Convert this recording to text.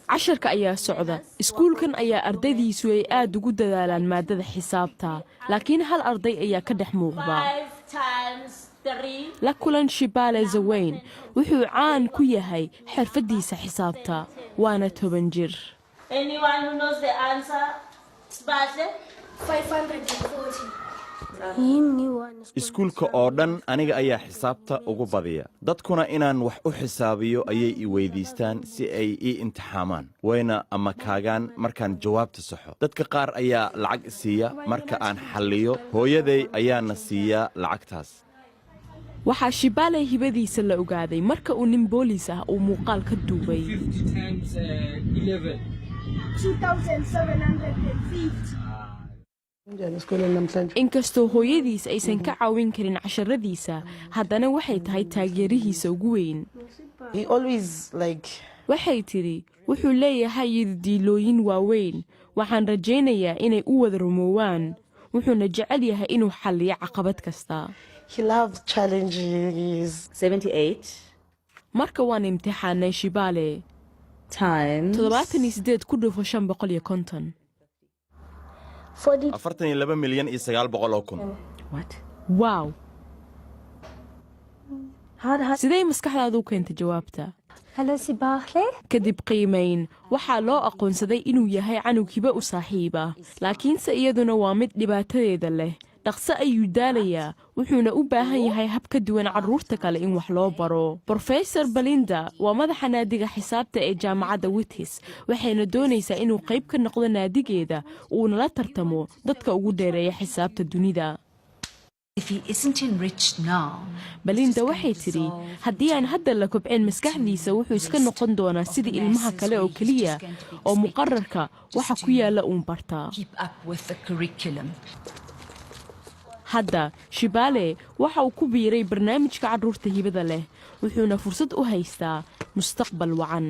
casharka ayaa socda iskuulkan ayaa ardaydiisu ay aad ugu dadaalaan maadada xisaabta laakiin hal arday ayaa ka dhex muuqda la kulan Shibale Zaweyn wuxuu caan ku yahay xirfadiisa xisaabta waana 10 jir. iskuulka oo dhan aniga ayaa xisaabta ugu badiya dadkuna inaan wax u xisaabiyo ayay i weydiistaan si ay ii imtixaamaan wayna ama kaagaan markaan jawaabta saxo dadka qaar ayaa lacag siiya marka aan xalliyo hooyaday ayaana siiya lacagtaas waxaa Shibale hibadiisa la ogaaday marka uu nin booliis ah uu muuqaal ka duubay 2750 inkastoo hooyadiis aysan ka caawin karin casharadiisa haddana waxay tahay taageerihiisa ugu weyn waxay tiri wuxuu leeyahay diilooyin waaweyn waxaan rajaynayaa inay u wada rumoowaan wuxuuna jecel yahay inuu xalliyo caqabad kasta marka waan imtixaanay Shibale 78 ku dhufo 550 42,900,000 wow sidee maskaxdaadu u keentay jawaabta kadib qiimayn waxaa loo aqoonsaday inuu yahay canugkiiba u saaxiiba laakiinse iyaduna waa mid dhibaatadeeda leh dhaqso ayuu daalayaa wuxuuna u baahan yahay hab ka duwan carruurta kale in wax loo baro Professor Belinda waa madaxa naadiga xisaabta ee jaamacadda Wits waxayna doonaysaa inuu qayb ka noqdo naadigeeda uuna la tartamo dadka ugu dheereeya xisaabta dunida Belinda waxay tiri haddii aan hadda la kobcin maskaxdiisa wuxuu iska noqon doonaa sidii ilmaha kale oo kaliya oo muqarrarka waxa ku yaala uun bartaa hadda Shibale waxa uu ku biiray barnaamijka carruurta hibada leh wuxuuna fursad u haystaa mustaqbal wacan